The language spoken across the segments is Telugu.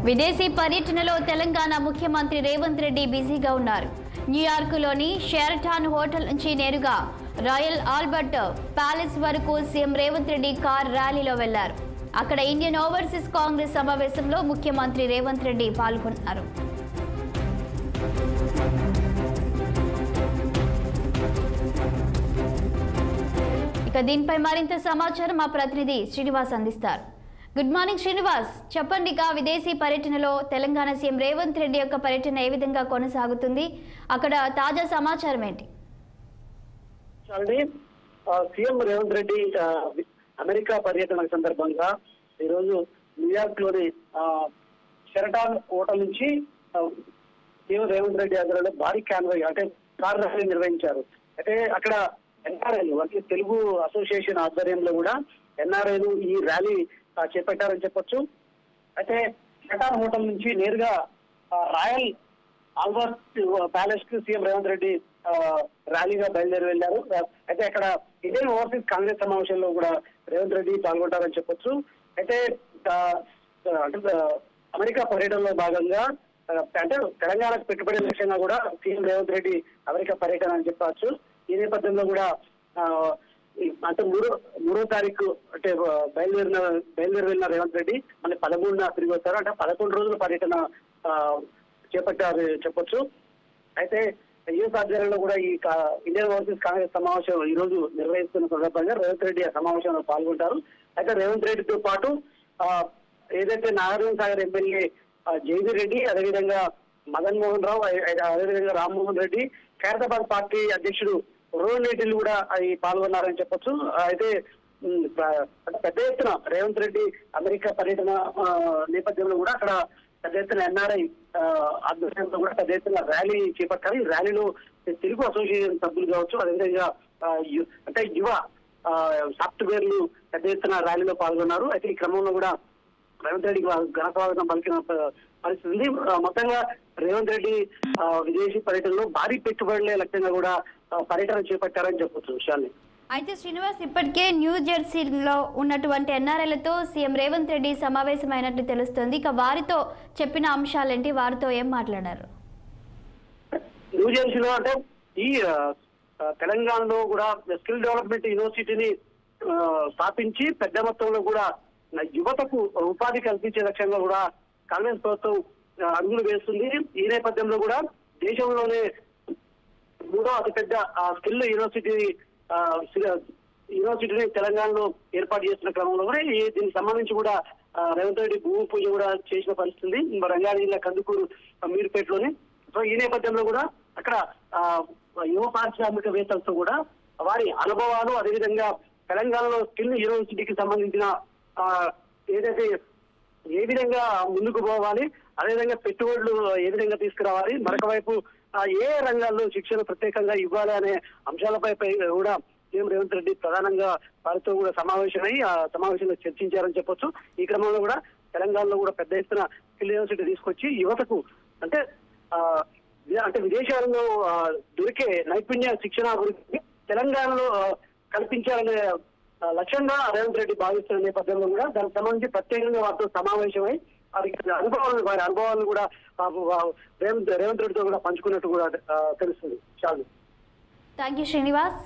విదేశీ పర్యటనలో తెలంగాణ ముఖ్యమంత్రి రేవంత్ రెడ్డి బిజీగా ఉన్నారు. న్యూయార్క్లోని షెరటాన్ హోటల్ నుంచి నేరుగా రాయల్ ఆల్బర్ట్ ప్యాలెస్ వరకు సీఎం రేవంత్ రెడ్డి కార్ ర్యాలీలో వెళ్లారు. అక్కడ ఇండియన్ ఓవర్సీస్ కాంగ్రెస్ సమావేశంలో ముఖ్యమంత్రి రేవంత్ రెడ్డి పాల్గొన్నారు. ఇక దీనిపై మరింత సమాచారం మా ప్రతినిధి శ్రీనివాస్ అందిస్తారు. గుడ్ మార్నింగ్ శ్రీనివాస్, చెప్పండి. విదేశీ పర్యటనలో తెలంగాణ సీఎం రేవంత్ రెడ్డి యొక్క పర్యటన ఏ విధంగా కొనసాగుతుంది, అక్కడ తాజా సమాచారం ఏంటి? సీఎం రేవంత్ రెడ్డి అమెరికా పర్యటన సందర్భంగా ఈరోజు న్యూయార్క్ లోని షెరటాన్ హోటల్ నుంచి సీఎం రేవంత్ రెడ్డి ఆధ్వర్యంలో భారీ కాన్వాయ్ అంటే కార్ ర్యాలీ నిర్వహించారు. అయితే అక్కడ ఎన్ఆర్ఐలు అంటే తెలుగు అసోసియేషన్ ఆధ్వర్యంలో కూడా ఎన్ఆర్ఐలు ఈ ర్యాలీ చేపట్టారని చెప్పొచ్చు. అయితే షెరటాన్ హోటల్ నుంచి నేరుగా రాయల్ ఆల్బర్ట్ ప్యాలెస్ కు సీఎం రేవంత్ రెడ్డి ర్యాలీగా బయలుదేరి వెళ్లారు. అయితే అక్కడ ఇండియన్ ఓవర్సీస్ కాంగ్రెస్ సమావేశంలో కూడా రేవంత్ రెడ్డి పాల్గొంటారని చెప్పొచ్చు. అయితే అమెరికా పర్యటనలో భాగంగా అంటే తెలంగాణకు పెట్టుబడి లక్ష్యంగా కూడా సీఎం రేవంత్ రెడ్డి అమెరికా పర్యటన అని చెప్పవచ్చు. ఈ నేపథ్యంలో కూడా అంటే మూడో తారీఖు అంటే బయలుదేరి వెళ్ళిన రేవంత్ రెడ్డి మళ్ళీ 13న తిరిగి వస్తారు. అంటే 11 రోజుల పర్యటన చేపట్టారు చెప్పొచ్చు. అయితే యుఎస్ ఆధ్వర్యంలో కూడా ఈ ఇండియన్ ఓవర్సీస్ కాంగ్రెస్ సమావేశం ఈ రోజు నిర్వహిస్తున్న సందర్భంగా రేవంత్ రెడ్డి ఆ సమావేశంలో పాల్గొంటారు. అయితే రేవంత్ రెడ్డితో పాటు ఏదైతే నాగార్జున సాగర్ ఎమ్మెల్యే జైవీ రెడ్డి, అదేవిధంగా మదన్ మోహన్ రావు, అదేవిధంగా రామ్మోహన్ రెడ్డి, ఖైరతాబాద్ పార్టీ అధ్యక్షుడు రోహన్ రెడ్డిలు కూడా పాల్గొన్నారని చెప్పొచ్చు. అయితే పెద్ద ఎత్తున రేవంత్ రెడ్డి అమెరికా పర్యటన నేపథ్యంలో కూడా అక్కడ పెద్ద ఎత్తున ఎన్ఆర్ఐ ఆధ్వర్యంలో కూడా పెద్ద ఎత్తున ర్యాలీ చేపట్టారు. ఈ ర్యాలీలో తెలుగు అసోసియేషన్ సభ్యులు కావచ్చు, అదేవిధంగా అంటే యువ సాఫ్ట్వేర్లు పెద్ద ఎత్తున ర్యాలీలో పాల్గొన్నారు. అయితే ఈ క్రమంలో కూడా రేవంత్ రెడ్డికి ఘన స్వాగతం పలికిన పరిస్థితి ఉంది. మొత్తంగా రేవంత్ రెడ్డి విదేశీ పర్యటనలో భారీ పెట్టుబడులే లక్ష్యంగా కూడా పర్యటన చేపట్టారని చెప్పొచ్చు విషయాన్ని. అయితే శ్రీనివాస్, ఇప్పటికే న్యూ జెర్సీలో ఉన్నటువంటి ఎన్ఆర్ఐలతో సీఎం రేవంత్ రెడ్డి సమావేశమైనట్టు తెలుస్తుంది. ఇక వారితో చెప్పిన అంశాలేంటి, వారితో ఏం మాట్లాడారు? న్యూ జెర్సీలో అంటే ఈ తెలంగాణలో కూడా స్కిల్ డెవలప్మెంట్ యూనివర్సిటీని స్థాపించి పెద్ద మొత్తంలో కూడా యువతకు ఉపాధి కల్పించే లక్ష్యంగా కూడా కాంగ్రెస్ ప్రభుత్వం అడుగులు వేస్తుంది. ఈ నేపథ్యంలో కూడా దేశంలోనే 3వ అతిపెద్ద స్కిల్ యూనివర్సిటీని తెలంగాణలో ఏర్పాటు చేస్తున్న క్రమంలో కూడా దీనికి సంబంధించి కూడా రేవంత్ రెడ్డి భూమి పూజ కూడా చేసిన పరిస్థితి రంగారెడ్డి జిల్లా కందుకూరు మీర్పేటలోని. సో ఈ నేపథ్యంలో కూడా అక్కడ యువ పారిశ్రామికవేత్తలతో కూడా వారి అనుభవాలు, అదేవిధంగా తెలంగాణలో స్కిల్ యూనివర్సిటీకి సంబంధించిన ఏదైతే ఏ విధంగా ముందుకు పోవాలి, అదేవిధంగా పెట్టుబడులు ఏ విధంగా తీసుకురావాలి, మరొక వైపు ఏ రంగాల్లో శిక్షణ ప్రత్యేకంగా ఇవ్వాలి అనే అంశాలపై కూడా సీఎం రేవంత్ రెడ్డి ప్రధానంగా వారితో కూడా సమావేశమై ఆ సమావేశంలో చర్చించారని చెప్పొచ్చు. ఈ క్రమంలో కూడా తెలంగాణలో కూడా పెద్ద ఎత్తున స్కిల్ యూనివర్సిటీ తీసుకొచ్చి యువతకు అంటే విదేశాలలో దొరికే నైపుణ్య శిక్షణ అభివృద్ధి తెలంగాణలో కల్పించాలనే లక్ష్యంగా రేవంత్ రెడ్డి భావిస్తున్న నేపథ్యంలో కూడా దానికి సంబంధించి ప్రత్యేకంగా వారితో సమావేశమై వారి అనుభవాలను కూడా రేవంత్ రెడ్డితో కూడా పంచుకున్నట్టు కూడా తెలుస్తుంది. చాలు. Thank you Srinivas.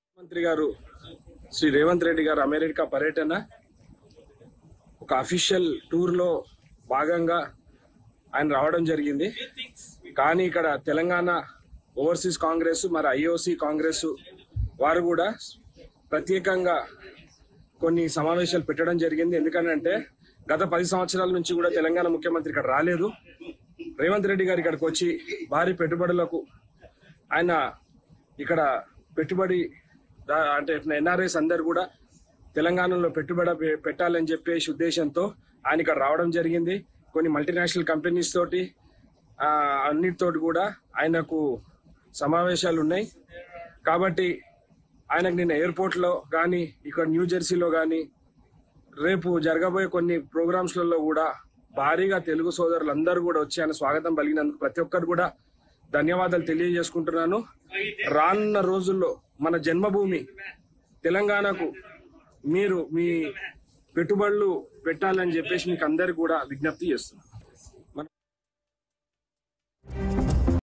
ముఖ్యమంత్రి గారు శ్రీ రేవంత్ రెడ్డి గారు అమెరికా పర్యటన ఒక అఫీషియల్ టూర్ లో భాగంగా ఆయన రావడం జరిగింది. కానీ ఇక్కడ తెలంగాణ ఓవర్సీస్ కాంగ్రెస్ మరి ఐఓసి కాంగ్రెస్ వారు కూడా ప్రత్యేకంగా కొన్ని సమావేశాలు పెట్టడం జరిగింది. ఎందుకంటే గత 10 సంవత్సరాల నుంచి కూడా తెలంగాణ ముఖ్యమంత్రి ఇక్కడ రాలేదు. రేవంత్ రెడ్డి గారు ఇక్కడికి వచ్చి భారీ పెట్టుబడులకు ఆయన ఇక్కడ పెట్టుబడి అంటే ఎన్ఆర్ఐస్ అందరు కూడా తెలంగాణలో పెట్టుబడి పెట్టాలని చెప్పేసి ఉద్దేశంతో ఆయన ఇక్కడ రావడం జరిగింది. కొన్ని మల్టీనేషనల్ కంపెనీస్ తోటి అన్నిటితోటి కూడా ఆయనకు సమావేశాలు ఉన్నాయి. కాబట్టి ఆయనకు నిన్న ఎయిర్పోర్ట్లో కానీ ఇక్కడ న్యూ జెర్సీలో కానీ రేపు జరగబోయే కొన్ని ప్రోగ్రామ్స్లలో కూడా భారీగా తెలుగు సోదరులందరూ కూడా వచ్చి ఆయన స్వాగతం పలికినందుకు ప్రతి ఒక్కరు కూడా ధన్యవాదాలు తెలియజేసుకుంటున్నాను. రానున్న రోజుల్లో మన జన్మభూమి తెలంగాణకు మీరు మీ పెట్టుబడులు పెట్టాలని చెప్పేసి మీకు అందరికి కూడా విజ్ఞప్తి చేస్తున్నాను.